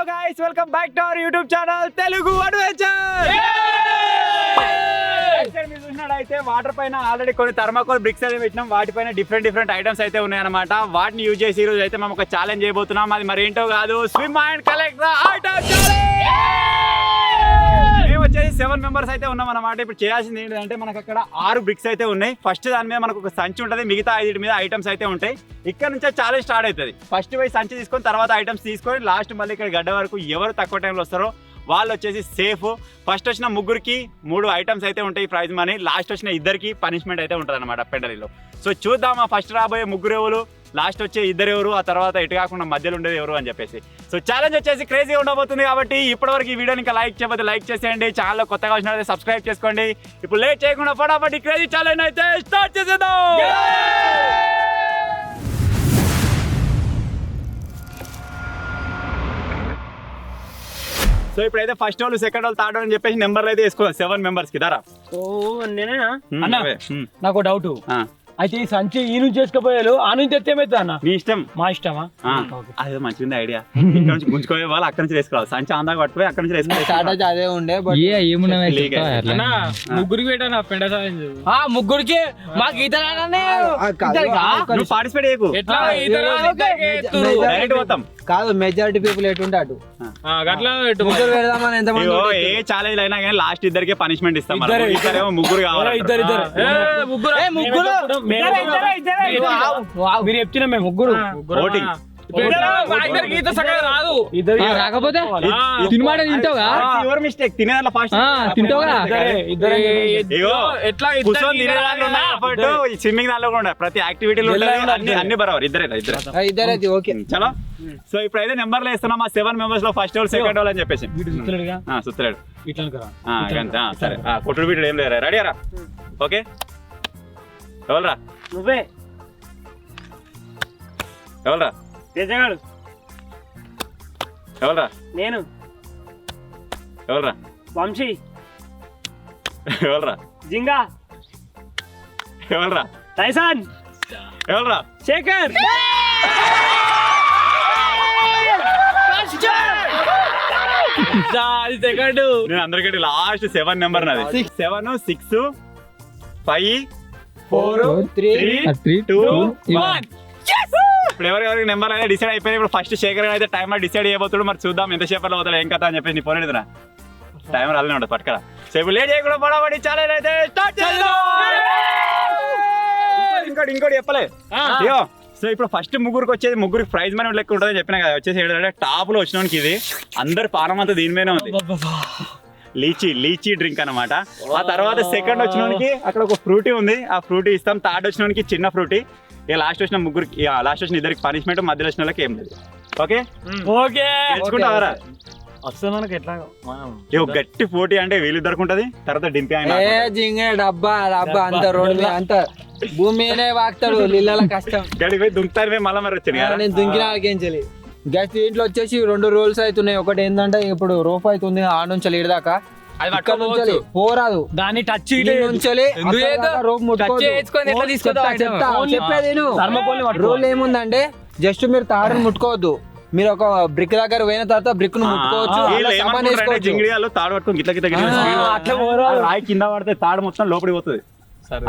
guys, welcome back to our YouTube channel Telugu Adventure. మీరు చూసినట్టయితే water పైన already కొన్ని థర్మాకోల్ బ్రిక్స్ అయితే పెట్టినాం. వాటిపైన డిఫరెంట్ ఐటమ్స్ అయితే ఉన్నాయన్నమాట. వాటిని యూజ్ చేసి ఈ రోజు అయితే మనం ఒక ఛాలెంజ్ చేయబోతున్నాం. అది మరి ఏంటో కాదు, swim and collect the items challenge. మేము వచ్చేసి 7 మెంబర్స్ అయితే ఉన్నాం అన్నమాట. ఇప్పుడు చేయాల్సింది ఏంటంటే మనకు అక్కడ 6 బ్రిక్స్ అయితే ఉన్నాయి. ఫస్ట్ దాని మీద మనకు ఒక సంచి ఉంటుంది, మిగతా 5 మీద ఐటమ్స్ అయితే ఉంటాయి. ఇక్కడ నుంచే ఛాలెంజ్ స్టార్ట్ అవుతుంది. ఫస్ట్ పోయి సంచి తీసుకొని తర్వాత ఐటమ్స్ తీసుకొని లాస్ట్ మళ్ళీ ఇక్కడ గడ్డ వరకు ఎవరు తక్కువ టైంలో వస్తారో వాళ్ళు వచ్చేసి సేఫ్. ఫస్ట్ వచ్చిన ముగ్గురికి 3 ఐటమ్స్ అయితే ఉంటాయి ప్రైజ్ మనీ. లాస్ట్ వచ్చిన ఇద్దరికి పనిష్మెంట్ అయితే ఉంటుంది అనమాట పెండలిలో. సో చూద్దాం ఆ ఫస్ట్ రాబోయే ముగ్గురు ఎవరు, లాస్ట్ వచ్చే ఇద్దరు ఎవరు, ఆ తర్వాత ఎటు కాకుండా మధ్యలో ఉండేది ఎవరు అని చెప్పేసి. సో ఛాలెంజ్ వచ్చేసి క్రేజీ ఉండబోతుంది. కాబట్టి ఇప్పటివరకు ఈ వీడియోని ఇంకా లైక్ చేయకపోతే లైక్ చేసేయండి. ఛానల్లో కొత్తగా వచ్చినట్లయితే సబ్స్క్రైబ్ చేసుకోండి. ఇప్పుడు లేట్ చేయకుండా ఫటాఫట్ క్రేజీ ఛాలెంజ్ అయితే స్టార్ట్ చేసేద్దాం. సో ఇప్పుడైతే ఫస్ట్ వాళ్ళు సెకండ్ వాళ్ళు థర్డ్ అని చెప్పేసి నెంబర్లు అయితే వేసుకోవాలి 7 మెంబర్స్ కి. దారా నేనేనా అన్న, నాకు డౌట్ అయితే ఈ సంచి ఈ నుంచి చేసుకుపోయారు, ఆ నుంచి తెస్తే ఏమైతుంది అన్న? నీ ఇష్టం. మా ఇష్టమా? అదే మంచిది ఐడియా. ఇక్కడ నుంచి గుంజుకోవే వాళ్ళు అక్కడ నుంచి వేసుకోవాలి. సంచి అందాక పట్టుకోయి అక్కడ నుంచి వేసుకోవాలి. అదే ఉండే ముగ్గురికి పెట్టా పెండ ముగ్గురికి మాకు ఈత పార్టిసిపేట్ చేయకు. డైరెక్ట్ పోతాం కాదు, మెజారిటీ పీపుల్ ఎటుంటే అటు పెడదామని ఎంత ఏ ఛాలెంజ్ అయినా కానీ లాస్ట్ ఇద్దరికే పనిష్మెంట్ ఇస్తాం. ఇద్దరేమో ముగ్గురు కావాలి. మీరు చెప్తున్నా మేము ముగ్గురు ఓటింగ్ రాకపోతే తినమాట తింటావుగా. Your mistake. తినేదాంట్లో ఫాస్ట్ తింటావుగా. స్విమ్మింగ్ దాంట్లో కూడా ప్రతి యాక్టివిటీలో అన్ని బరాబర్. ఇద్దరే ఓకే చలో. సో ఇప్పుడైతే నెంబర్లు వేస్తున్నాం. ఆ 7 మెంబర్స్ లో ఫస్ట్ వాళ్ళు సెకండ్ వాళ్ళు అని చెప్పేసి సుత్తలేడు. సరే కొట్టుడు బిడ్డు ఏం లేరా? రెడీ రా? ఓకే ఎవరురా? నువ్వే. ఎవరురా? ఎవరురా? నేను. ఎవరురా? వంశీ. ఎవరురా? జింగా. ఎవరురా? టైసన్. ఎవరురా? శేఖర్. సెకండ్. నేను అందరికంటే లాస్ట్ 7 నెంబర్ నాది. 7 6 5 4 3 2 1. ఇప్పుడు ఎవరికి నెంబర్ అయితే డిసైడ్ అయిపోయింది. ఇప్పుడు ఫస్ట్ శేఖర్ అయితే టైమర్ డిసైడ్ చేయబోతాడు. మరి చూద్దాం ఎంత సేపట్లో పోతాడు ఏం కథ అని చెప్పేసి. నీ ఫోన్ ఎదురా టైమర్ అలానే ఉంటుంది పట్టుకరా. సో ఇప్పుడు లేట్ చేయకుండా పడబడి ఛాలెంజ్ అయితే స్టార్ట్ చేద్దాం. ఇంకోటి చెప్పలే. సో ఇప్పుడు ఫస్ట్ ముగ్గురికి వచ్చేది, ముగ్గురికి ప్రైజ్ మనీ లెక్క ఉంటుందని చెప్పినా కదా. వచ్చేసి ఏంటంటే టాప్ లో వచ్చినోనికి ఇది అందరి పానం అంతా దీని మీదనే ఉంది. లీచీ డ్రింక్ అనమాట. ఆ తర్వాత సెకండ్ వచ్చినోనికి అక్కడ ఒక ఫ్రూటీ ఉంది, ఆ ఫ్రూటీ ఇస్తాం. థర్డ్ వచ్చినోనికి చిన్న ఫ్రూటీ. ఇక లాస్ట్ వచ్చిన ముగ్గురికి, లాస్ట్ వచ్చిన ఇద్దరికి పనిష్మెంట్, మధ్యలో వచ్చిన వాళ్ళకి ఏం లేదు. ఓకే తెలుసుకుంటావరా? అసలు ఎట్లా గట్టి పోటీ అంటే వీళ్ళిద్దరికి ఉంటది. తర్వాత డింపి డబ్బా అంత రోడ్డు అంత భూమి మీదనే వాక్తాడు. నీళ్ళ కష్టం గడిపోయి దుంకుతారు. మళ్ళీ మరి వచ్చింది నేను దుంకిన ఆలకించాలి. గెస్ట్ దీంట్లో వచ్చేసి 2 రూల్స్ అవుతున్నాయి. ఒకటి ఏంటంటే ఇప్పుడు రోప్ అవుతుంది ఆ నుంచి లీడ్ దాకా పోరాదు, దాన్ని టచ్ చెప్పేది. రూల్ ఏముందంటే జస్ట్ మీరు తాడుని ముట్టుకోవద్దు. మీరు ఒక బ్రిక్ దగ్గర పోయిన తర్వాత బ్రిక్ ను ముట్టుకోవచ్చు. రాయి కింద పడితే తాడు మొత్తం లోపలికి పోతుంది.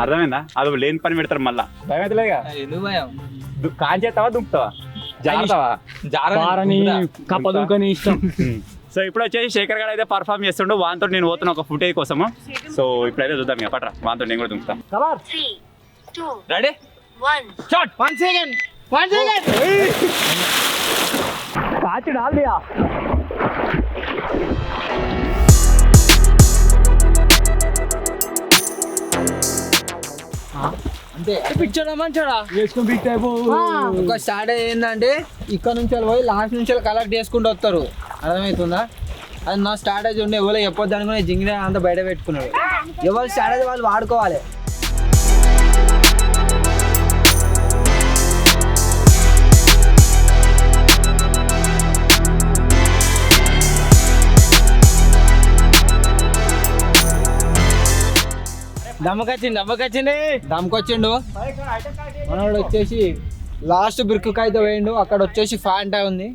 అర్థమైందా? అది లేని పని పెడతారు. మళ్ళా భయం అవుతలేగా. కాంచేస్తావా దుంకుతావా? జాగ్రత్తవా? కప్పదుకని ఇష్టం. సో ఇప్పుడు వచ్చేసి శేఖర్ గారు అయితే పర్ఫార్మ్ చేస్తుండో. వాంతో నేను పోతున్నా ఒక ఫుటేజ్ కోసము. సో ఇప్పుడైతే చూద్దాం ఇక పట్రా. వాంతో నేను కూడా దుంకుతాం. రెడీ? 1 సెకండ్. కాచి డాల్ దియా. అంతే పిచ్చోడా మంచోడా వేసుకొని బిట్ అయిపో. ఒక స్టార్ట్ ఏంటంటే ఇక్కడ నుంచి పోయి లాస్ట్ నుంచి కలెక్ట్ చేసుకుంటూ వస్తారు. అర్థమవుతుందా? అది నా స్ట్రాటజీ ఉండే. ఎవరో చెప్పొద్దు అనుకుని జింగిన అంతా బయట పెట్టుకున్నాడు. ఎవరు స్ట్రాటజీ వాళ్ళు వాడుకోవాలి. దమ్కొచ్చిండు మనోడు. వచ్చేసి లాస్ట్ బ్రిక్ అయితే వేయండు. అక్కడ వచ్చేసి ఫ్యాంటా ఉంది.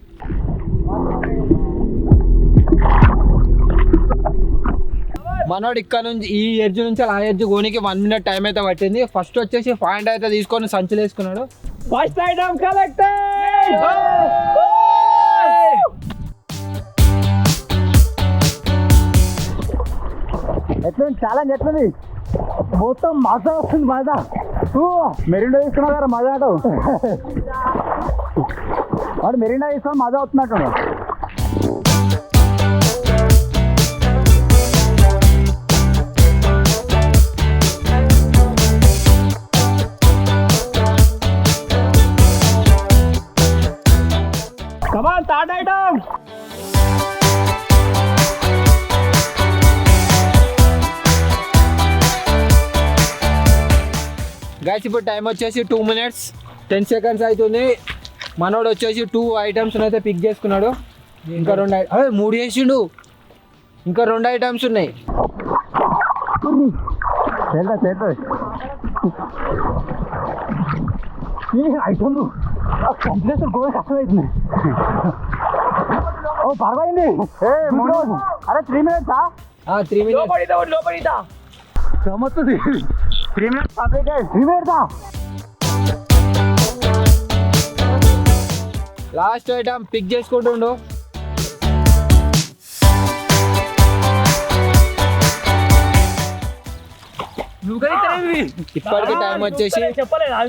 మనోడు ఇక్కడ నుంచి ఈ ఎడ్జ్ నుంచి ఆ ఎడ్జ్ గోనికి 1 minute టైం అయితే పట్టింది. ఫస్ట్ వచ్చేసి పాయింట్ అయితే తీసుకొని సంచులు వేసుకున్నాడు. First item collected. ఎట్లుంది ఛాలెంజ్? ఎట్లుంది? మొత్తం మజా వస్తుంది. మజా మెరిండా తీసుకున్నావు కదా మజా ఆట. వాడు మెరిండా తీసుకొని మజా అవుతున్నట్టు. Come on, third item. Guys ఇప్పుడు టైం వచ్చేసి 2 minutes 10 seconds అవుతుంది. మనోడు వచ్చేసి 2 items అయితే పిక్ చేసుకున్నాడు. ఇంకా 3 చేసిండు. ఇంకా 2 items ఉన్నాయి. ఐటమ్ కంప్లీట్ గోల్ కష్టమవుతుంది. ఓ పర్వాయింది. అరే 3 minutes 3 minutes. లోపడిదా గమ్మత్తుంది. 3 minutes completed. 3 minutes last item pick చేసుకుంటుండు. ఇప్పటికి టైం వచ్చేసి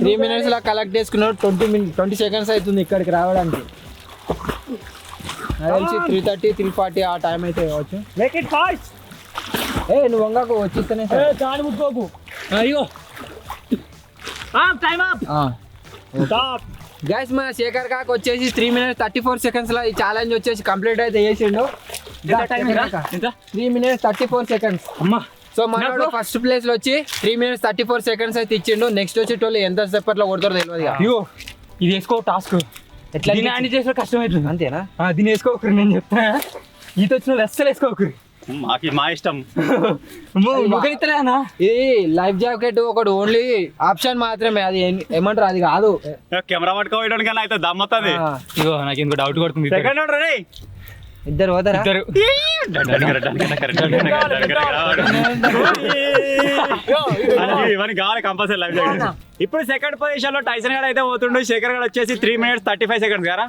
3 minutes లా కలెక్ట్ చేసుకున్నాడు. 20 seconds అవుతుంది ఇక్కడికి రావడానికి. నాకు తెలిసి 3:30 3:40 ఆ టైం అయితే కావచ్చు. Make it fast. నువ్వు వంగకు వచ్చిస్తేనే చాలు ముట్టుకోకు. అయ్యో టైం అప్. స్టాప్. గైస్ మన శేఖర్ కాక వచ్చేసి 3 minutes 34 seconds లా ఈ ఛాలెంజ్ వచ్చేసి కంప్లీట్ అయితే చేసిండు. 3 minutes 34 seconds. అమ్మా. సో మనోడు ఫస్ట్ ప్లేస్ లో వచ్చి 3 minutes 34 seconds అయితే ఇచ్చిండు. నెక్స్ట్ వచ్చేటోళ్ళు ఎంత సేపట్లో కొడతారో తెలియదు. అయ్యో ఇది వేసుకో టాస్క్. ఎట్లా హ్యాండ్ చేసే కష్టం అవుతుంది. అంతేనా? దీన్ని వేసుకోకరు. నేను చెప్తా ఈత వచ్చిన వాళ్ళు అస్సలు వేసుకోకరు. మా ఇష్టం. ముగ్గురితలేనా? ఇది లైఫ్ జాకెట్ ఒకటి ఓన్లీ ఆప్షన్ మాత్రమే. అది ఏమంటారు అది కాదు. కెమెరా పట్టుకోవడానికి అయితే దమ్మతుంది. ఇగో నాకు ఎందుకు డౌట్ కొడుతుంది. సెకండ్ ఆర్డర్ ఇద్దరు పోతారా? ఇవన్నీ కావాలి కంపల్సరీ లైఫ్ జాకెట్. ఇప్పుడు సెకండ్ పొజిషన్ లో టైసన్ గారు అయితే పోతుండు. శేఖర్ గారు వచ్చేసి 3 minutes 35 seconds కదా.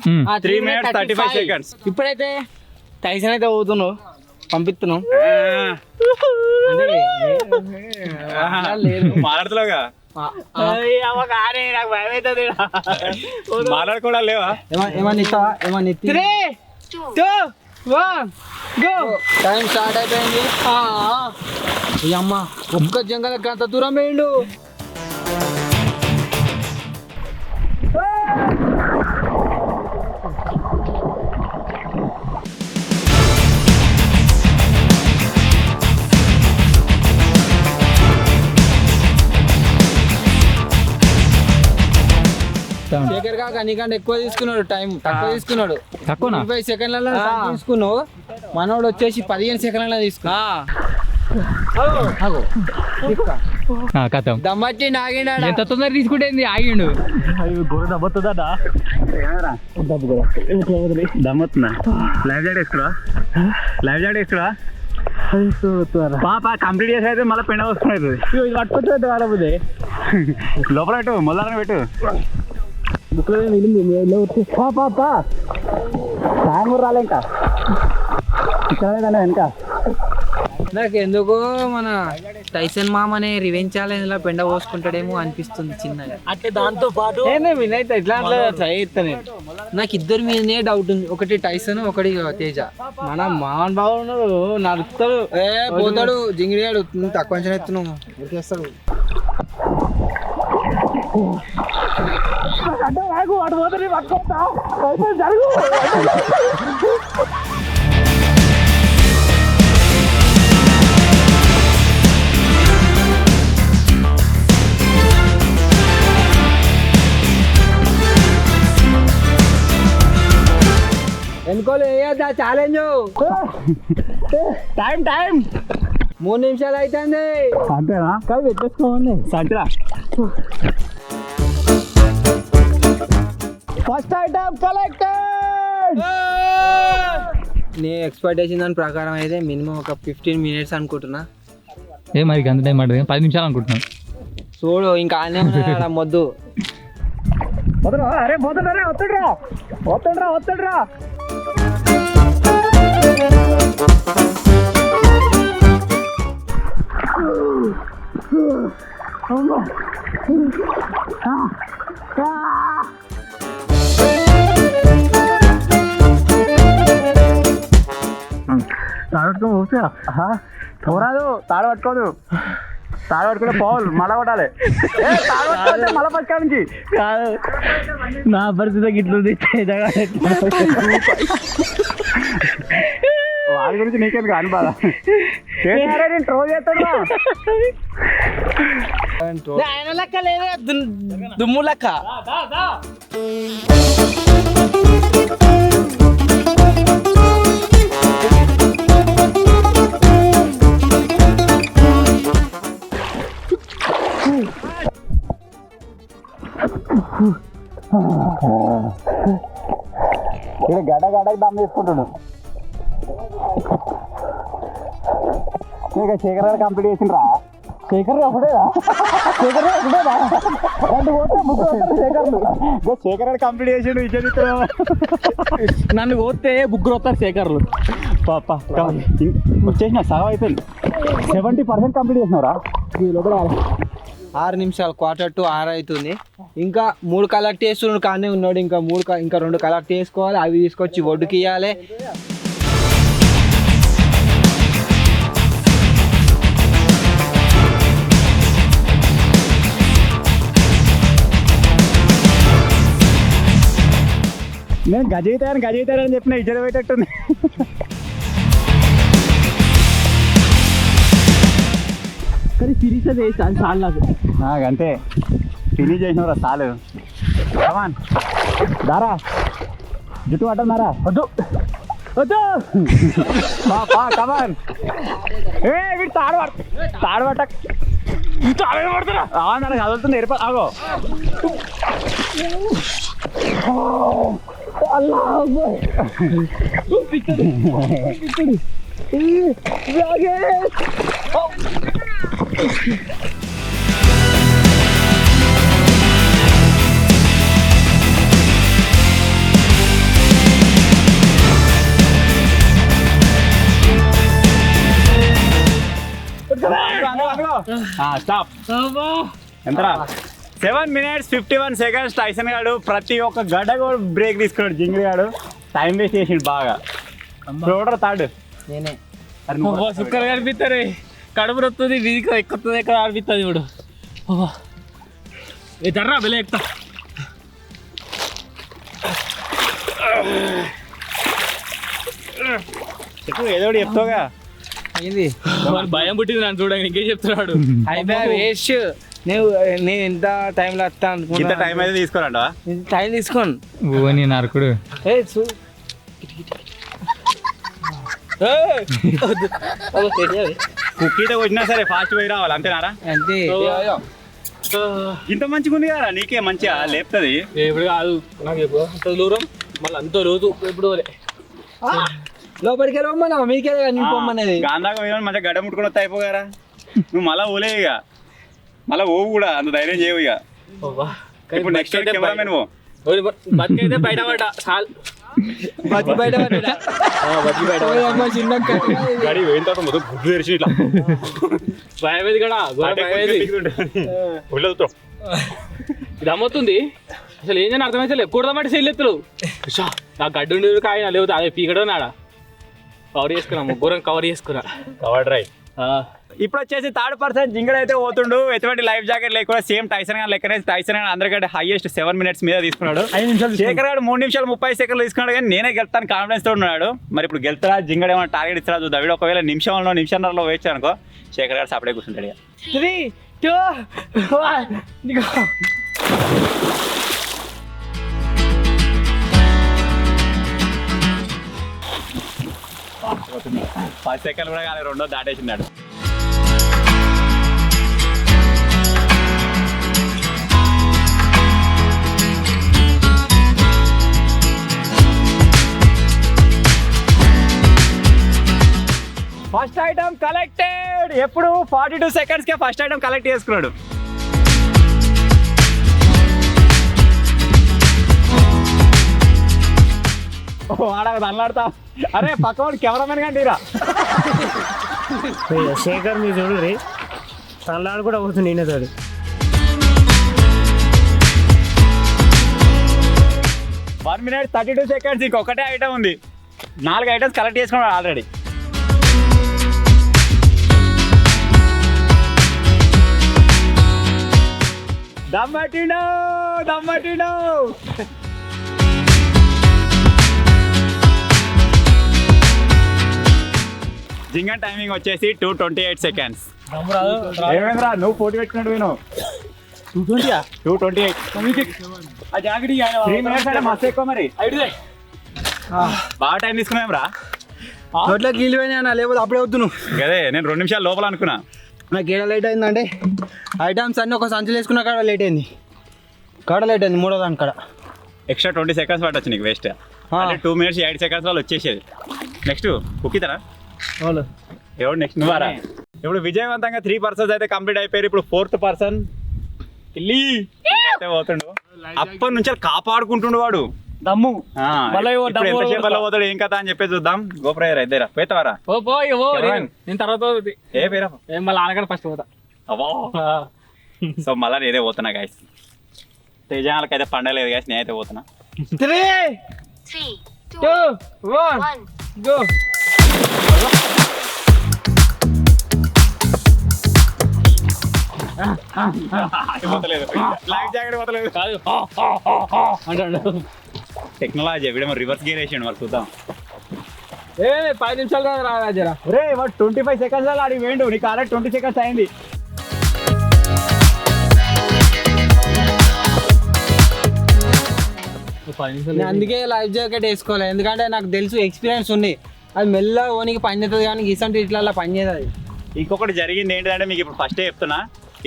3 minutes 35 seconds. ఇప్పుడైతే టైసన్ అయితే పోతున్నావు పంపిస్తున్నాం. మాట్లాడుతున్నావుగా. మాట్లాడుకోవడం లేవా? ఏమన్నా ఇస్తావా? ఏమన్నా ఇచ్చి టైం స్టార్ట్ అయిపోయింది. అమ్మ ఒక్క జంగలకి అంత దూరం వేయండు. శేఖర్ కాక నీకంటే ఎక్కువ తీసుకున్నాడు. టైం తక్కువ తీసుకున్నాడు. 25 సెకండ్లలో తీసుకున్నావు. మనోడు వచ్చేసి 15 సెకండ్లలో తీసుకున్నా. దమ్మచ్చి నాగిండా. ఎంత తొందర తీసుకుంటేంది ఆగిండు. దమ్మవుతుందా? లైఫ్ జాకెట్ వేసుకురా. లైఫ్ జాకెట్ వేసుకురా. పాప కంప్లీట్ చేసి అయితే మళ్ళీ పెండ వస్తుంది. పట్టుకుంటుంది వాడబోదే. లోపల పెట్టు, మొదలనే పెట్టు. రాలే ఇంకా ఇక్కడ వెనక. నాకు ఎందుకో మన టైసన్ మామనే రివెంజ్ ఛాలెంజ్ లో పెండ పోసుకుంటాడేమో అనిపిస్తుంది చిన్నగా. అంటే దాంతో పాటు నాకు ఇద్దరి మీదనే డౌట్ ఉంది. ఒకటి టైసన్, ఒకటి తేజ. మన మోహన్ బాబు నడుస్తాడు. పోతాడు జింగిడియాడు. తక్కువ అంచనా ఎత్తున్నావు. ఊరికేస్తాడు. ఎన్కోలు వేయద్దా ఛాలెంజ్. టైం 3 నిమిషాలు అవుతుంది. అంతేనా? కాదు పెట్టేసుకోండి. సంచరా ఫస్ట్ ఐటమ్ కలెక్టెడ్. నీ ఎక్స్పెక్ట్ చేసిన దాని ప్రకారం అయితే మినిమం ఒక 15 minutes అనుకుంటున్నా. ఏ మరి అంత టైం పడుతుంది 10 నిమిషాలు అనుకుంటున్నాను. చూడు ఇంకా ఆనే ఉన్నాడు మొద్దు. అరే పోతుండ్రా వస్తుండ్రా తోరాదు తాడు పట్టుకోదు తాడు పట్టుకుంటే పోవాలి మళ్ళా కొట్టాలి మళ్ళా పట్టుకోవాలి నుంచి కాదు నా పరిస్థితి ఇట్లుంది. వాడి గురించి నీకేందుకు అని బాధ నేను ట్రోల్ చేస్తాను. ఆయన లెక్క లేదే దుమ్ము లెక్క. ఇక్కడ గడ్డకి దమ్ తీసుకుంటున్నాడు. ఇక శేఖర్ గారు కంప్లీట్ చేసిండ్రా. శేఖర్ గారు కంప్లీట్ చేసిండు. నన్ను పోతే ముగ్గురు వస్తారు శేఖర్లు. వచ్చేసిన సగం అయిపోయింది. 70% కంప్లీట్ చేసినారా? 6 నిమిషాలు 4:45 అవుతుంది. ఇంకా 3 కలెక్ట్ చేస్తున్నాడు కానీ ఉన్నాడు. ఇంకా 2 కలెక్ట్ చేసుకోవాలి. అవి తీసుకొచ్చి ఒడ్డుకి ఇవ్వాలి. నేను గజయితారని చెప్పిన ఇజ్జత పోయేటట్టుంది. కానీ సిరీస్ అది చాలు నాకు అంతే ఫినిష్ చేసినవరా చాలు. కమాన్ దారా జుట్టు పట్టన్నారా? వద్దు కమాన్. వీడు తాడు పట్ట పడుతున్నా నాకు చదువుతుంది ఎరిప ఆగో. స్టాప్. ఎంతరా? 7 minutes 51 seconds. టైసన్ గాడు ప్రతి ఒక్క గడ్డ కూడా బ్రేక్ తీసుకున్నాడు. జింగిరి గాడు టైం వేస్ట్ చేసిండు బాగా. చూడరా తాడు నేనే సుక్కలు కనిపిస్తారు. కడుపు వస్తుంది వీధికి ఎక్కుతుంది ఎక్కడ అనిపిస్తుంది. ఇప్పుడు జర్రా బెల ఎక్కుతా. చెప్పు ఏదో ఒకటి చెప్తావుగా. ఏంది భయం పుట్టింది నన్ను చూడండి. ఇంకేం చెప్తున్నాడు? వేస్ట్. నేను ఎంత టైంలో వస్తా అనుకున్నా. ఇంత టైం అయితే తీసుకోరంట. టైం తీసుకోను. ఓ నీ నరకుడు. కుక్కీతో వచ్చినా సరే ఫాస్ట్ పోయి రావాలి అంతేనారా? అంతే. ఇంత మంచిగా ఉంది కదా నీకే మంచిగా లేపుతుంది. ఎప్పుడు కాదు నాకు అంత దూరం మళ్ళీ అంత రోజు ఎప్పుడు లోపలికి వెళ్ళమన్నా మీకే నింపమనేది. గాంధాగా మంచిగా గడ్డ ముట్టుకుని వస్తే అయిపోగారా. నువ్వు మళ్ళా ఓలే ఇక మళ్ళీ ఓవు కూడా అంత ధైర్యం చేయవు ఇక. ఇప్పుడు నెక్స్ట్ కెమెరామెన్ బతికైతే బయట పడ్డా చాలు. బయట గాడి పోయిన తర్వాత మొత్తం గుడ్లు తెరిచి ఇట్లా భయమేది కూడా ఇది అమ్మవుతుంది. అసలు ఏం చేయని అర్థమైతే ఎక్కువ మాట చెల్లెత్తులు ఆ గడ్డు కాయ లేకపోతే అదే పీకడం నాడా కవర్ చేసుకున్నా. ముగ్గురం కవర్ చేసుకున్నా. Cover dry. ఇప్పుడు వచ్చేసి 3rd person జింగడ అయితే పోతుండు. ఎటువంటి లైఫ్ జాకెట్ లేకుండా సేమ్ టైసన్ గారు లెక్కనే. టైసన్ గారు అందరికంటే హైయెస్ట్ 7 minutes మీద తీసుకున్నాడు. 5 నిమిషాలు. శేఖర్ గారు 3 నిమిషాలు 30 సెకండ్లు తీసుకున్నాడు. కానీ నేనే గెలుతాను కాన్ఫిడెన్స్ తో ఉన్నాడు. మరి ఇప్పుడు గెలుతారా జింగడ ఏమైనా టార్గెట్ ఇస్తారా చూద్దాం. వీడు ఒకవేళ నిమిషంలో వేస్ట్ అనుకో శేఖర్ గారు సపరేట్ కూర్చుంటాడు. 3, 2, 1 10 సెకండ్లు కూడా కాదు, రెండో దాటేసినాడు. First item collected. ఎప్పుడు 42 seconds కే ఫస్ట్ ఐటమ్ కలెక్ట్ చేసుకున్నాడు. ఆడగా అల్లాడతా. అరే పక్కవాడు కెమెరామెన్ కండిరా. శేఖర్ మీరు చూడు తనలాడు కూడా పోతుంది నేనే తోడు. 1 minute 32 seconds. ఇంకొకటే ఐటమ్ ఉంది. 4 ఐటమ్స్ కలెక్ట్ చేసుకున్నాడు ఆల్రెడీ. దమ్మటినో. జింగన్ టైమింగ్ వచ్చేసి 2:28 seconds. ఏమేంద్రా నువ్వు పోటీ పెట్టుకున్నాడు విను. 2:28. 3 minutes అంటే మస్తు ఎక్కువ మరి. బాగా టైం తీసుకున్నాం రా. నోట్లో గీళ్ళు పోయినా లేకపోతే అప్పుడే వద్దు. అదే నేను 2 నిమిషాలు లోపల అనుకున్నా. నాకు ఏడ లేట్ అయిందంటే ఐటమ్స్ అన్నీ ఒక సంచులు వేసుకున్న కాడ లేట్ అయింది. మూడో దాని కాడ ఎక్స్ట్రా 20 seconds పట్టొచ్చు నీకు వేస్ట్. అంటే 2 minutes 8 seconds వాళ్ళు వచ్చేసేది. నెక్స్ట్ కుక్కితరా ఎవడు నెక్స్ట్ నువ్వారా. ఇప్పుడు విజయవంతంగా 3 persons అయితే కంప్లీట్ అయిపోయారు. ఇప్పుడు 4th person ఇల్లి అయితే పోతుండు. అప్పటి నుంచి కాపాడుకుంటుండు వాడు దమ్ము. ఎంతసేపు పోతాడు ఏం కథ అని చెప్పేసి చూద్దాం. గోప్రయ్యారా ఇద్దరా పోతావారా? నేను తర్వాత ఏ పేరా మళ్ళీ ఆనగానే ఫస్ట్ పోతా. సో మళ్ళీ నేనే పోతున్నా గాయస్. తేజాలకి అయితే పండలేదు గాయస్. నేనైతే పోతున్నా. 3, 2, 1 గో. లైఫ్ జాకెట్ పోతలేదు. టెక్నాలజీ వీడేమో రివర్స్ గేర్ వేసిండు. మరి చూద్దాం. 10 నిమిషాలు కదా రాజరా. రే వాడు 25 seconds అలా అడిగి వేయండు. నీకు ఆల్రెడీ 20 seconds అయింది. నేను అందుకే లైఫ్ జాకెట్ వేసుకోవాలి. ఎందుకంటే నాకు తెలుసు ఎక్స్పీరియన్స్ ఉంది. అది మెల్లగా ఓనికి పని చేస్తుంది కానీ ఇసంటి ఇట్లా పని చేయదు అది. ఇంకొకటి జరిగింది ఏంటంటే మీకు ఇప్పుడు ఫస్టే చెప్తున్నా.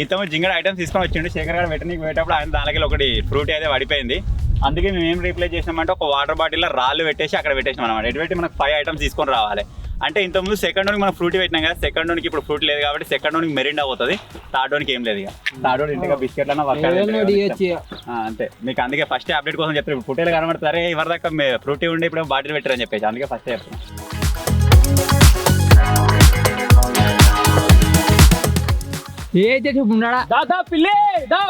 ఇంతకుముందు జింగడ ఐటమ్స్ తీసుకొని వచ్చిండు. శేఖర్ గారు వెటర్నీకి పోయేటప్పుడు ఆయన దానికి ఒకటి ఫ్రూట్ అయితే పడిపోయింది. అందుకే మేము ఏం రీప్లేస్ చేసామంటే ఒక వాటర్ బాటిల్లో రాళ్ళు పెట్టేసి అక్కడ పెట్టేసాం అనమాట. ఎటువంటి మనకు 5 items తీసుకొని రావాలి. అంటే ఇంతకుముందు సెకండ్ వన్కి మనం ఫ్రూట్ పెట్టినాం కదా. సెకండ్ వన్కి ఇప్పుడు ఫ్రూట్ లేదు కాబట్టి సెకండ్ వన్కి మెరిండా పోతుంది. థర్డ్ వన్కి ఏం లేదు. ఇక థర్డ్ వన్ ఇంటిగా బిస్కెట్ అన్న అంతే. మీకు అందుకే ఫస్ట్ అప్డేట్ కోసం చెప్తారు. ఇప్పుడు ఫుటేలు కనబడతారే ఎవరి దాకా ఫ్రూట్ ఉండి ఇప్పుడు బాటిల్ పెట్టారని చెప్పేసి అందుకే ఫస్ట్ చెప్తాను. ఏ ఉన్నాడా దా పిల్లే దా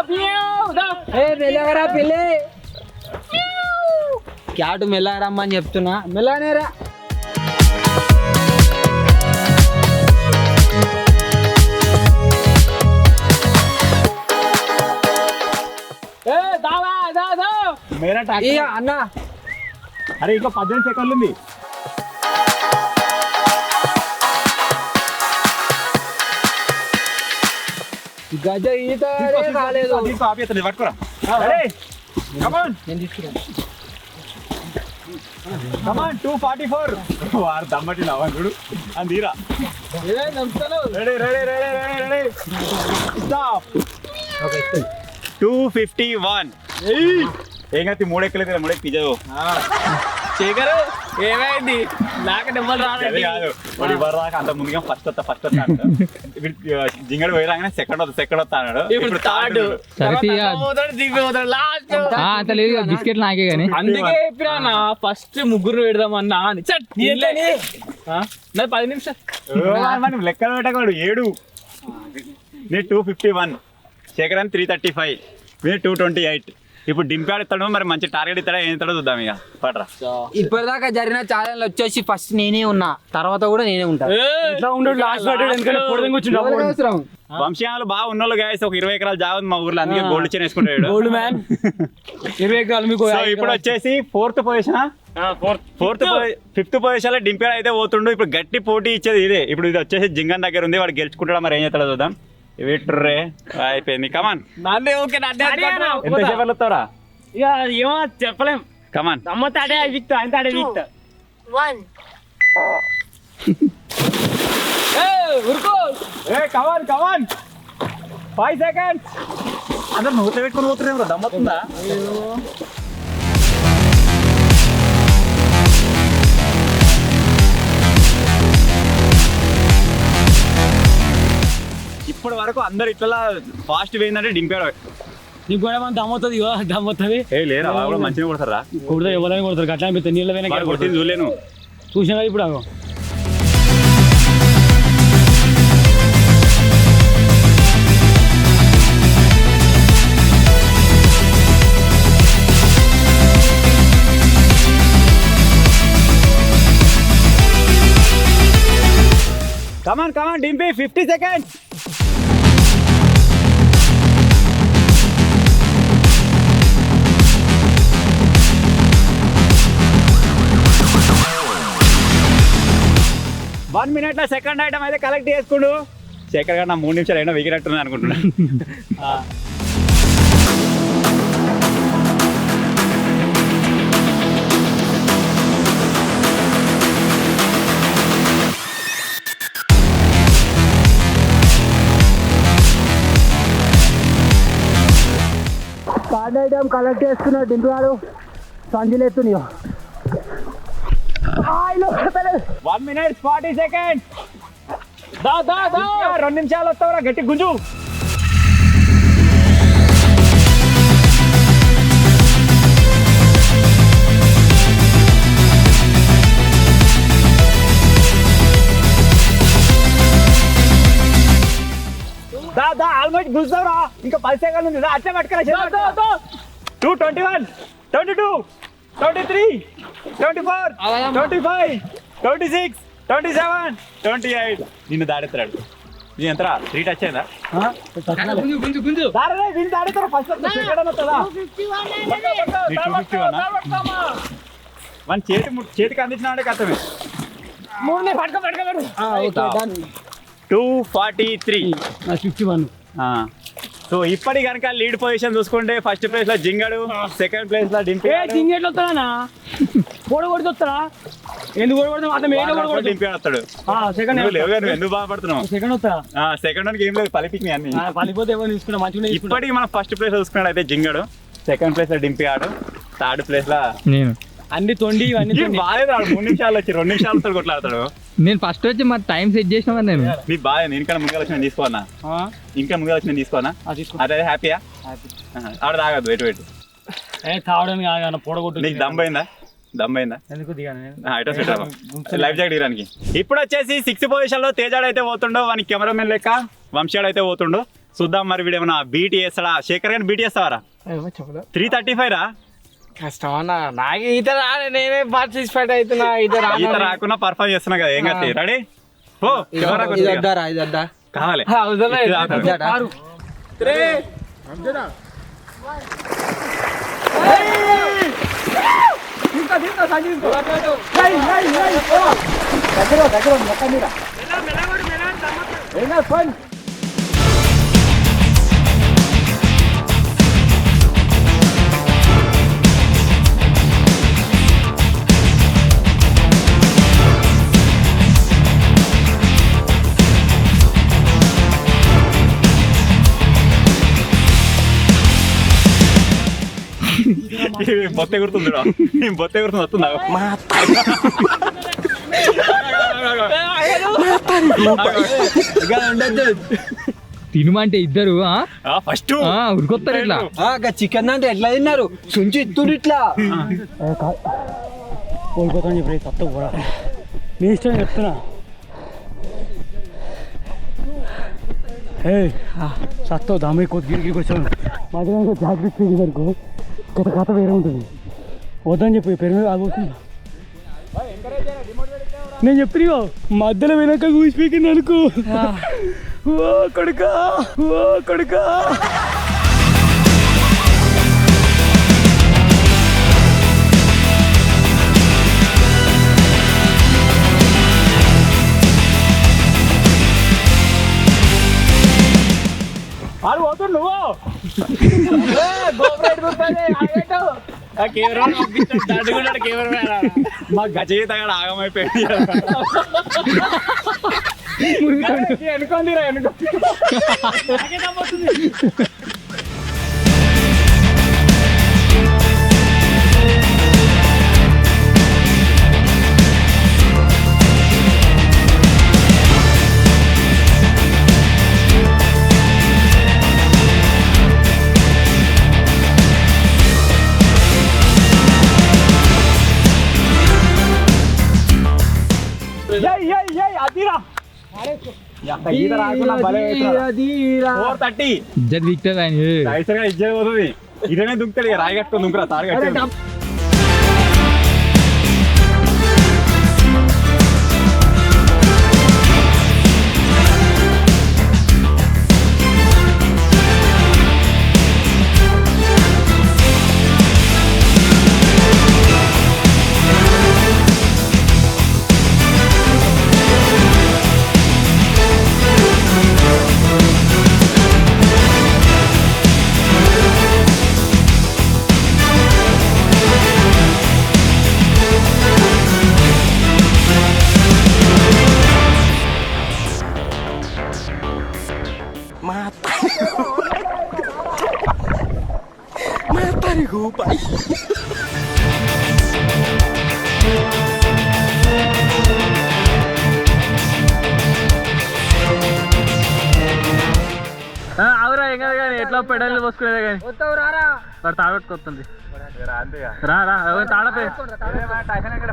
పిల్లే క్యాటు మెల్లగా రమ్మని చెప్తున్నా. మెల్లగానేరా. అన్న అరే ఇంకా 18 seconds ఉంది. గజ ఈత కాలేదు. పట్టుకురా. నేను తీసుకున్నాను. 2:44. వారు దమ్మటి నవ్వుడు అందిరా. రెడీ. స్టాప్. 2:51. ఏంగతి 3 ఎక్కలేదు. 3 ఎక్కి చదువు. శేఖర్ ఏమైంది? నాకు డబ్బులు రాలేదు కాదు. అంత ముందుగా ఫస్ట్ వస్తా జింగడు పోయిరాగానే సెకండ్ వస్తా అన్నాడు. ఇప్పుడు థర్డ్. అంత లేదు బిస్కెట్ నాకే గానీ. అందుకే చెప్పినా ఫస్ట్ ముగ్గురు పెడదామన్నా అని. 10 నిమిషాలు లెక్కలు పెట్టకూడదు. 7 నేను 2:51. శేఖర్ అని 3:35. మీరు 2:28. ఇప్పుడు డింపాడు ఇస్తాడు. మరి మంచి టార్గెట్ ఇస్తాడా ఏం ఇస్తాడో చూద్దాం. ఇక పడరా. ఇప్పటిదాకా జరిగిన ఛాలెంజ్ వచ్చేసి ఫస్ట్ నేనే ఉన్నా, తర్వాత కూడా నేనే ఉంటా. వంశీయాలు బాగా ఉన్నోళ్ళు గాయస్. ఒక 20 ఎకరాలు జాగా ఉంది మా ఊర్లో. అందుకే గోల్డ్ చైన్ వేసుకుంటాడు. గోల్డ్ మ్యాన్ 20 ఎకరాలు మీకు. ఇప్పుడు వచ్చేసి 4th పొజిషన్. 5th పొజిషన్ లో డింపాడు అయితే పోతుండు. ఇప్పుడు గట్టి పోటీ ఇచ్చేది ఇదే. ఇప్పుడు ఇది వచ్చేసి జింగన్ దగ్గర ఉంది. వాడు గెలుచుకుంటాడా మరి ఏం చేస్తాడో చూద్దాం. విట్రే అయిపోయింది. కమాన్. ఎంతసేపు వెళ్తారా? ఏమో చెప్పలేం. కమాన్. అమ్మతాడే విక్ట్ అంతాడే విక్ట్. 1 ఉరుకో. కమాన్ 5 seconds. అందరు నోట్లో పెట్టుకుని పోతున్నాం. దమ్మతుందా? వరకు అందరు ఇట్లా ఫాస్ట్ పోయిందంటే డింపాడు. నీకు కూడా మన దమ్మవుతుంది దమ్మవుతుంది ఏ లేరా వాళ్ళు కూడా మంచిగా కొడతారా? కొడతారు ఎవరైనా కొడతారు అట్లా అనిపిస్తుంది నీళ్ళ వాడు కొట్టింది చూడలేను. చూసినా ఇప్పుడు అగో Come on, Dimpy, 50 seconds. One minute లో సెకండ్ ఐటమ్ అయితే కలెక్ట్ చేసుకుండు. శేఖర్ గారు నా 3 నిమిషాలు అయినా వెగినట్టున్నాను అనుకుంటున్నా. థర్డ్ ఐటమ్ కలెక్ట్ చేసుకున్నాడు డింపు గారు. సంజులు ఎత్తున్నాయో 1 minute 40 seconds. 2 నిమిషాలు వస్తావురా, గట్టి గుంజు. ఆల్మోస్ట్ గుంజుతావురా, ఇంకా 10 సెకండ్లు ఉంది. అట్లే పట్టుకోరా. 2:21, 22, 23, 24, 25, 26, 27, 28. నిన్ను దాడెత్తాడు. నీ ఎంతరా 3 టచ్ అయిందా? దీన్ని దాడెత్తారా ఫస్ట్ మన చేతికి అందించిన కథమే. 243. 51. సో ఇప్పటి కనుక లీడ్ పొజిషన్ చూసుకుంటే ఫస్ట్ ప్లేస్ లో జింగడు, సెకండ్ ప్లేస్ లో డింపి. జింగెట్లు వస్తాడా కొడితే వస్తాడా? ఎందుకు డింపి వస్తాడు. సెకండ్ ఎందుకు బాధపడుతున్నావు? సెకండ్ వస్తాడా? సెకండ్ వన్కి ఏం లేదు, పలిపికి అన్ని పలిపోతే ఎవరు తీసుకున్నా మంచిగా. ఇప్పటికి మనం ఫస్ట్ ప్లేస్ లో చూసుకున్నాడు అయితే జింగడు, సెకండ్ ప్లేస్ లో డింపి ఆడు, థర్డ్ ప్లేస్ లో నేను. అన్ని తొండి ఇవన్నీ బాగాలేదు. 3 నిమిషాలు వచ్చి 2 నిమిషాలతో కొట్లాడతాడు. నేను ఫస్ట్ వచ్చి మరి టైం సెట్ చేసిన నేను. నీ బాగా ఇంకా ముందుగా వచ్చిన తీసుకోనా? ఇంకా ముందుగా వచ్చిన తీసుకోనా? అదే హ్యాపీయా? ఆడ తాగద్దు ఎటు ఎటు తాగడానికి కాదు పొడగొట్టు. నీకు దమ్మైందా? ఎందుకు దిగాను లైఫ్ జాకెట్ దిగడానికి. ఇప్పుడు వచ్చేసి 6th పొజిషన్ లో తేజాడు అయితే పోతుండో, వానికి కెమెరామెన్ లెక్క వంశాడు అయితే పోతుండో. చూద్దాం మరి వీడు ఏమన్నా బీట్ చేస్తాడా? శేఖర్ గారిని బీట్ చేస్తావారా? 335 రా. కష్టం అన్న, నాకు ఈత రాలే, నేనే పార్టిసిపేట్ అవుతున్నా. ఈత రాకుండా పర్ఫార్మ్ చేస్తున్నా కదా, ఏం కదా. రెడీ ఓ ఇదొద్దా కావాలి. బొత్త ఎగురుతుంది, బొత్త ఎగురుతుంది. వస్తుందా? తినమంటే ఇద్దరు ఫస్ట్ ఉరికొస్తారు ఇట్లా. చికెన్ అంటే ఎట్లా తిన్నారు? సుంచి ఇత్తుడు ఇట్లా కోల్పోతాను చెప్పి కొత్త కూడా నీ ఇష్టం చెప్తున్నా. సత్తావు దామే కొత్త గిరికి వచ్చాను. మధ్యాహ్నం జాగ్రత్త వరకు కొత్త కథ వేరే ఉంటుంది. వద్దని చెప్పి పెరుగు ఆగుతుంది. నేను చెప్పిన మధ్యలో వెనక కూసిపోయింది అనుకో. ఓ కొడుకా, ఓ కొడుకా. వాళ్ళు పోతుంది నువ్వు మా గజయిత ఆగమైపోయింది. అనుకోండిరా అనుకో. ఇజ్జత్ విక్టర్ అని ఇజ్జత్ పోతుంది ఇదనే దుంకుతాడు రాయి కట్టుకొని దుంకురా తాడు కట్టు అవురా ఏం కాదు కానీ ఎట్లా పెడల్ని పోసుకునేదే కానీ వాడు తాగొట్టుకొస్తుంది రా రా తాడపే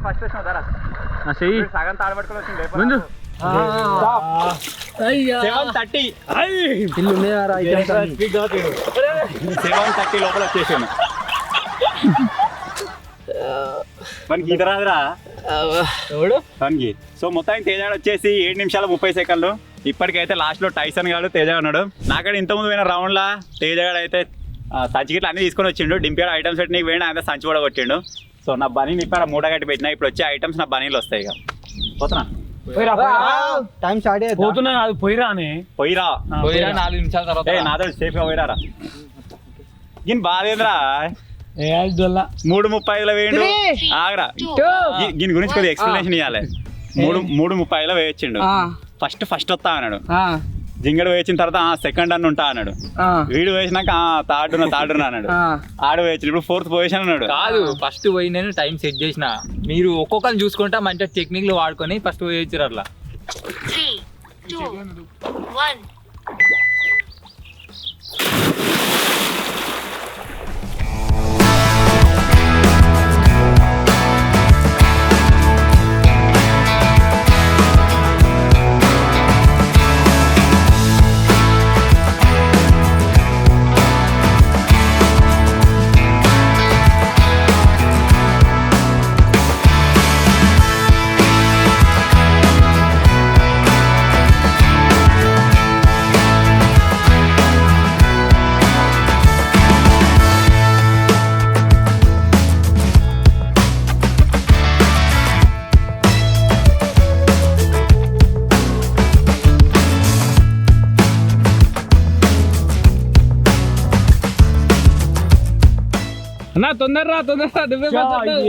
ఫస్ట్ చెయ్యి సగం తాడు పట్టుకొని వచ్చింది ముందు 7:30 లోపల వచ్చేసాను మనకి ఈత రాదురా మనకి సో మొత్తానికి తేజాడు వచ్చేసి 7 నిమిషాల 30 సెకండ్లు ఇప్పటికైతే లాస్ట్ లో టైసన్ గాడు తేజ ఉన్నాడు నాకంటే ఇంతకుముందు పోయిన రౌండ్ లా తేజగాడు అయితే సంచికిట్లు అన్ని తీసుకొని వచ్చిండు డింపాడు ఐటమ్స్ పెట్టి నీకు వేయండి ఆయన సంచి కూడా కొట్టిండు సో నా బనీ ఇప్పుడు మూట కట్టి పెట్టినా ఇప్పుడు వచ్చే ఐటమ్స్ నా బనీలు వస్తాయి ఇక పోతున్నా టైం స్టార్ట్ పోతున్నా అది పోయిరానే పోయిరా 4 నిమిషాల తర్వాత నాతో సేఫ్ గా పోయిరారా దీని బాధేంద్రా 3:35లో వేయండు ఆగరా దీని గురించి కొద్దిగా ఎక్స్ప్లెనేషన్ ఇవ్వాలి 3:35లో వేయొచ్చిండు ఫస్ట్ వస్తా అన్నాడు జింగడు వేసిన తర్వాత సెకండ్ అన్న ఉంటా అన్నాడు వీడు వేసినాక తాడున అన్నాడు ఆడు వేయించిన ఇప్పుడు 4th పొజిషన్ అన్నాడు కాదు ఫస్ట్ పోయి నేను టైం సెట్ చేసిన మీరు ఒక్కొక్కరిని చూసుకుంటా మంచి టెక్నిక్లు వాడుకొని ఫస్ట్ పోయించారు అట్లా 3, 2, 1. అన్నా తొందరరా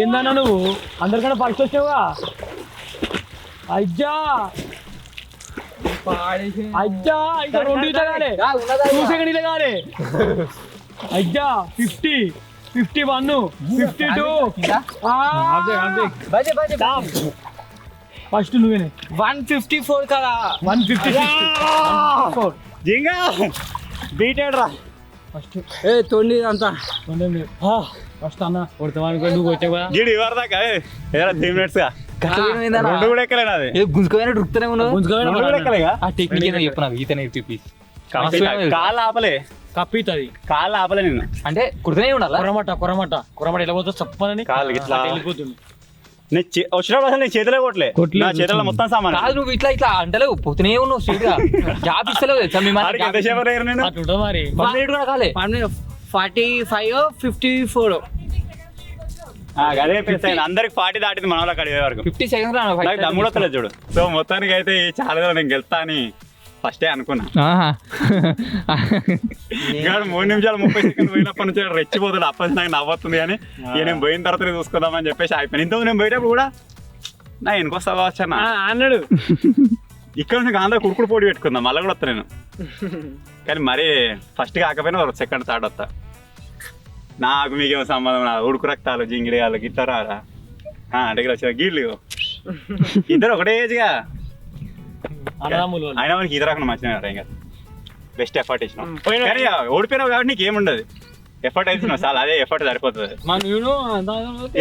ఏందన్నా నువ్వు అందరికన్నా ఫస్ట్ వచ్చావుగా అజ్జా ఇంకా 2 కాలే 2 సెకండ్ కాలే అజ్జా 50, 51, 52 ఫస్ట్ నువ్వేనే 154 కదా 156 జింగా బీటెడ్ రా ఫస్ట్ తొండి అంతా ఫస్ట్ అన్న కొడతావా అనుకో నువ్వు వచ్చావు కదా గీడు ఇవ్వరు దాకా 3 minutes గా 2 కూడా ఎక్కలేను అది గుంజుకోమైనా రుక్తనే ఉన్నావు 2 కూడా ఎక్కలేగా ఆ టెక్నిక్ ఏదో చెప్పు నాకు ఈత నేర్పి ప్లీజ్ కాళ్ళు ఆపలే కప్పితుంది కాళ్ళు ఆపలే నిన్ను అంటే కుడుతూనే ఉండాలా కొరమట ఎలా పోతుంది చెప్పనని కాళ్ళు ఇట్లా వెళ్ళిపోతుంది నేను వచ్చినప్పుడు అసలు నేను చేతిలో కొట్టలే నా చేతిలో మొత్తం సామాన్ కాదు నువ్వు ఇట్లా అంటలేవు పోతూనే ఉన్నావు స్ట్రీట్ గా జాబ్ ఇస్తలేవు తెలుసా మీ మాట ఎంతసేపు అయ్యారు నేను అట్లుంటుంది మరి 1 minute కూడా కాలే 45, 54 అదే పెద్ద అందరికి 40 దాటింది మన వాళ్ళకి అడిగే వరకు 50 seconds నాకు దమ్ముడు వస్తలేదు చూడు సో మొత్తానికి అయితే ఈ చాలా నేను గెలుస్తా అని ఫస్టే అనుకున్నా ఇంకా 3 నిమిషాలు 30 సెకండ్లు పోయినప్పటి నుంచి రెచ్చిపోతాడు అప్పటి నాకు నవ్వుతుంది కానీ ఇక నేను పోయిన తర్వాత చూసుకుందామని చెప్పేసి అయిపోయింది ఇంతకు నేను పోయేటప్పుడు కూడా నా వెనుకొస్తా కావచ్చు అన్న అన్నాడు ఇక్కడ నుంచి ఆంధ్ర కురుకుడు పోటీ పెట్టుకుందాం మళ్ళీ కూడా వస్తా నేను కానీ మరి ఫస్ట్ కాకపోయినా సెకండ్ థర్డ్ వస్తా నాకు మీకేమో సంబంధం నా ఉడుకు రక్తాలు జింగిడి వాళ్ళు గిట్టారా దగ్గర వచ్చిన గీళ్ళు ఇద్దరు ఒకటే ఏజ్గా అయినా మనకి ఇది రాకుండా మంచిగా ఇంకా బెస్ట్ ఎఫర్ట్ ఇచ్చినాం కానీ ఓడిపోయినావు కాబట్టి నీకు ఏముండదు ఎఫర్ట్ అవుతున్నావు చాలా, అదే ఎఫర్ట్ సరిపోతుంది. మనం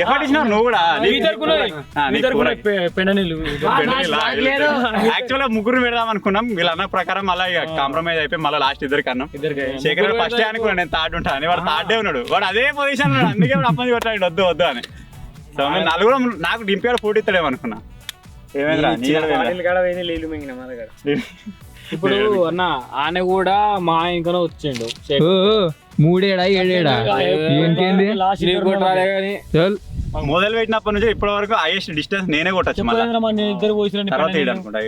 ఎఫర్ట్ ఇచ్చినావు నువ్వు కూడా. యాక్చువల్ గా ముగ్గురు పెడదాం అనుకున్నాం, వీళ్ళ అన్న ప్రకారం మళ్ళీ కాంప్రమైజ్ అయిపోయి మళ్ళీ లాస్ట్ ఇద్దరికి అన్నాం. శేఖర్ ఫస్ట్ అనుకున్నాను నేను థర్డ్ ఉంటాను అని, వాడు థర్డ్ ఉన్నాడు, వాడు అదే పొజిషన్ ఉన్నాడు, అందుకే వాడు అప్పని కొట్టాడు వద్దు వద్దు అని. సో నలుగురు నాకు డింపేడు పోటీ ఇస్తాడేమో అనుకున్నా. ఏమైందిరా ఇప్పుడు అన్న ఆయన కూడా మా ఇంకనో వచ్చిండు 3 ఏడా 7 ఏడా ఇంకేంది మొదలు పెట్టినప్పటి నుంచి ఇప్పటి వరకు హైయెస్ట్ డిస్టెన్స్ నేనే కొట్టచ్చు. తర్వాత అనుకుంటా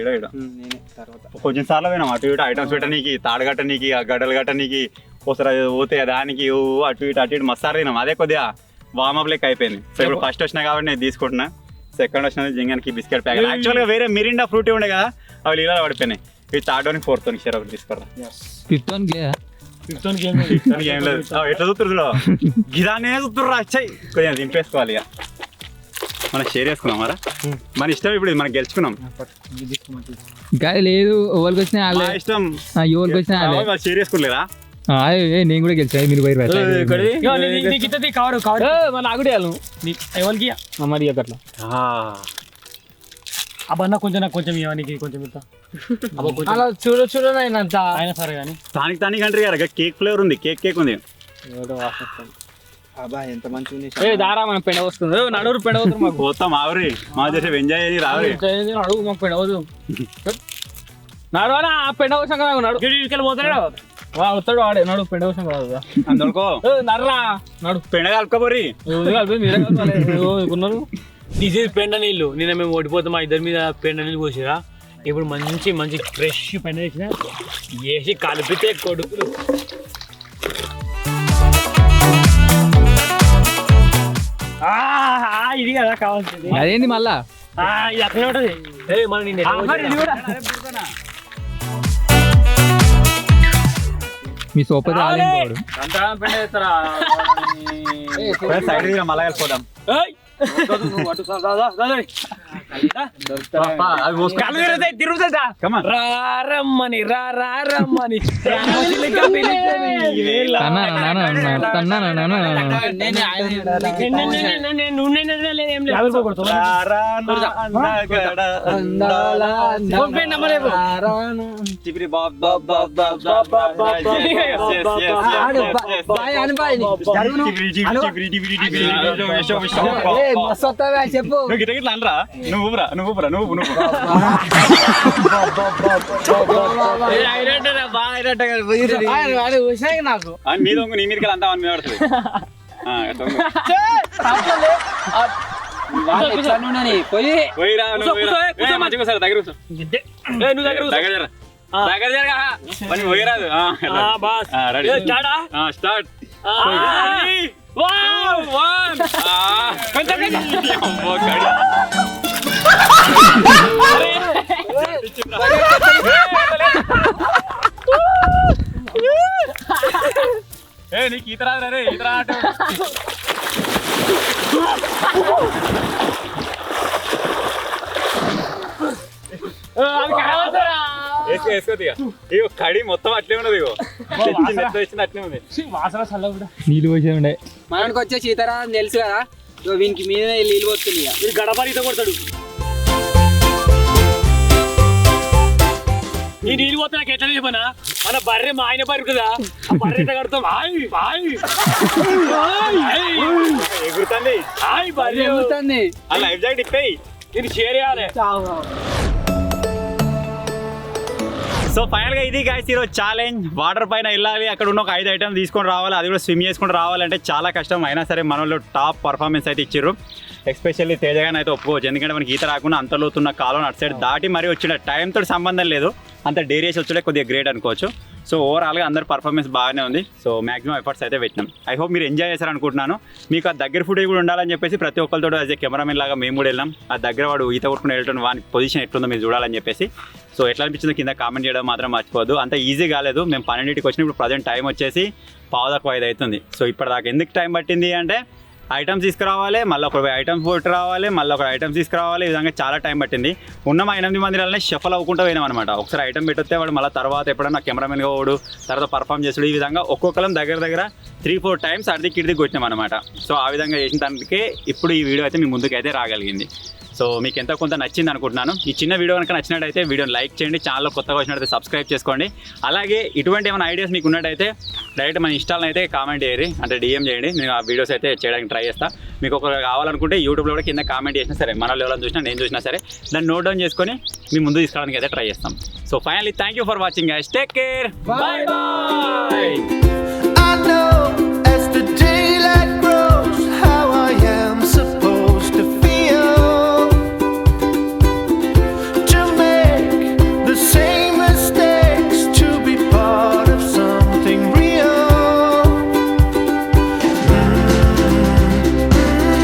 కొంచెం సార్లు పోయినాం అటు ఇటు ఐటమ్స్ పెట్టనీకి, తాడు కట్టనీకి, ఆ గడ్డలు కట్టనీకి, ఒకసారి పోతే దానికి అటు ఇటు మస్తారు తినాం. అదే కొద్దిగా వార్మప్ లెక్క అయిపోయింది. సో ఇప్పుడు ఫస్ట్ వచ్చినా కాబట్టి నేను తీసుకుంటున్నా, సెకండ్ వచ్చిన జింగానికి బిస్కెట్ ప్యాకెట్. యాక్చువల్గా వేరే మిరిండా ఫ్రూటీ ఉండే కదా, అవి ఇలా పడిపోయినాయి. ఇది థర్డ్ అని 4th షేర్ ఒకటి తీసుకురా. 5th ఏం లేదు. ఎట్లా చూస్తుర్రు గిదానే చూస్తుర్రు, వచ్చాయి కొంచెం దింపేసుకోవాలి. ఇక మనం షేర్ చేసుకున్నాం మరా, మన ఇష్టం. ఇప్పుడు మనం గెలుచుకున్నాం ఇంకా లేదు, ఎవరికి వచ్చినా ఇష్టం. ఎవరికి వచ్చినా షేర్ చేసుకోలేదా? నేను కూడా గెలిచాను, మీరు పోయి ఎవరికి మరి అట్లా అబ్బన్న కొంచెం నాకు కొంచెం ఇవ్వడానికి కొంచెం ఇస్తా. అలా చూడను అయినా సరే కానీ తానికి అంటారు కదా, కేక్ ఫ్లేవర్ ఉంది, కేక్ ఉంది. ఎంత మంచిగా దారా మనం పెండ వస్తుంది, నడురు పెండ వస్తుంది మాకు. పోతాం ఆవురి, మా చేసే ఎంజాయ్ అయ్యి రావురి. అడుగు మాకు పెండ వద్దు, నడవనా పెండ వచ్చాక నడు పోతాడు, వస్తాడు వాడే. నడు పెండ వచ్చాక రాదు అందుకో నడరా, నడు పెండ కలుపుకోబోరి. మీరే కలుపుకున్నారు. దిస్ ఈజ్ పెండ నీళ్ళు. నిన్న మేము ఓడిపోతాం, మా ఇద్దరి మీద పెండ నీళ్ళు పోసిరా. ఇప్పుడు మంచి మంచి ఫ్రెష్ పెండ వేసిన వేసి కలిపితే కొడుకులు. ఇది కదా కావాల్సింది. అదేంది మళ్ళా ఇది అట్లనే ఉంటది. మన మీ సోపతి రాలేదు పెండ చేస్తారా సైడ్ మళ్ళా వెళ్ళిపోదాం. రమ్మని రమ్మని చెప్పు నువ్వు గిట్ట గిట్ల అనరా, నువ్వు నాకు నీ దొంగ నీ మీదకి అంతా మీద పడుతుంది. పోయిరా దగ్గర పోయిరాదు. స్టార్ట్. నీకు ఈత రాదు రే, ఈత రాట ఇగో కడి మొత్తం అట్లే ఉన్నది. ఇగో వచ్చింది అట్లే ఉంది. వాసన చల్ల కూడా నీళ్ళు పోసే ఉండే. మనకి వచ్చే సీతారాం తెలుసు కదా, వీనికి మీద నీళ్ళు పోతుంది. మీరు గడప ఈత కొడతాడు. ఈ నీళ్ళు పోతే నాకు ఎట్లా చెప్పనా, మన బర్రె మా ఆయన బర్రె కదా, ఆ బర్రె ఎట్లా కడతాం. ఎగురుతుంది, బర్రె ఎగురుతుంది. లైఫ్ జాకెట్ ఇప్పేయి, ఇది షేర్ చేయాలి. సో ఫైనల్ గా ఇది గైస్ ఈరోజు ఛాలెంజ్. వాటర్ పైన వెళ్ళాలి, అక్కడ ఉన్న ఒక 5 ఐటమ్స్ తీసుకొని రావాలి, అది కూడా స్విమ్ చేసుకొని రావాలంటే చాలా కష్టం. అయినా సరే మన వాళ్ళు టాప్ పర్ఫార్మెన్స్ అయితే ఇచ్చారు. ఎస్పెషల్లీ తేజగానే అయితే ఒప్పుకోవచ్చు, ఎందుకంటే మనకి ఈత రాకుండా అంత లోతున్న కాలం అటు సైడ్ దాటి మరీ వచ్చిన టైంతో సంబంధం లేదు, అంత డేరియస్ వచ్చే కొద్దిగా గ్రేట్ అనుకోవచ్చు. సో ఓవరాల్గా అందరు పర్ఫార్మెన్స్ బాగానే ఉంది. సో మాక్సిమం ఎఫర్ట్స్ అయితే పెట్టినాం. ఐ హోప్ మీరు ఎంజాయ్ చేశారు అనుకుంటున్నాను. మీకు ఆ దగ్గర ఫుటేజ్ కూడా ఉండాలని చెప్పేసి ప్రతి ఒక్కరితో యాజ్ ఏ కెమెరామెన్ లాగా మేము కూడా వెళ్ళాం. ఆ దగ్గర వాడు ఈత కొట్టుకుని వెళ్ళటం, వాని పొజిషన్ ఎట్లుందో మీరు చూడాలని చెప్పేసి. సో ఎట్లా అనిపించిందో కింద కామెంట్ చేయడం మాత్రం మర్చిపోద్దు. అంత ఈజీ కాలేదు. మేము 12కి వచ్చిన ఇప్పుడు ప్రజెంట్ టైం వచ్చేసి 4:15 అవుతుంది. సో ఇప్పటిదాకా ఎందుకు టైం పట్టింది అంటే ఐటమ్స్ తీసుకురావాలి, మళ్ళీ ఒక ఐటమ్స్ పోటీ రావాలి, మళ్ళీ ఒక ఐటమ్స్ తీసుకురావాలి. ఈ విధంగా చాలా టైం పట్టింది. ఉన్న మా 8 మందిరాలనే షఫల్ అవ్వకుండా పోయినాం అనమాట. ఒకసారి ఐటమ్ పెట్టొస్తే వాడు మళ్ళీ తర్వాత ఎప్పుడన్నా కెమెరామెన్గా పోడు, తర్వాత పర్ఫామ్ చేస్తాడు. ఈ విధంగా ఒక్కొక్కరం దగ్గర 3-4 టైమ్స్ అడిదికి ఇడిదికి కొట్టినాం అనమాట. సో ఆ విధంగా చేసిన దానికే ఇప్పుడు ఈ వీడియో అయితే మీ ముందుకైతే రాగలిగింది. సో మీకు ఎంతో కొంత నచ్చింది అనుకుంటున్నాను. ఈ చిన్న వీడియో కనుక నచ్చినట్టయితే వీడియోని లైక్ చేయండి, ఛానల్లో కొత్తగా వచ్చినట్టయితే సబ్స్క్రైబ్ చేసుకోండి. అలాగే ఇటువంటి ఏమైనా ఐడియాస్ మీకు ఉన్నట్టయితే డైరెక్ట్ మన ఇన్స్టాల్లో అయితే కామెంట్ చేయరు, అంటే DM చేయండి. నేను ఆ వీడియోస్ అయితే చేయడానికి ట్రై చేస్తాను. మీకు ఒకరు కావాలనుకుంటే యూట్యూబ్లో కూడా కింద కామెంట్ చేసినా సరే, మన ఎవరైనా చూసినా నేను చూసినా సరే దాన్ని నోట్ డౌన్ చేసుకొని మీ ముందు తీసుకోవడానికి అయితే ట్రై చేస్తాం. So finally thank you for watching guys. Take care, bye bye.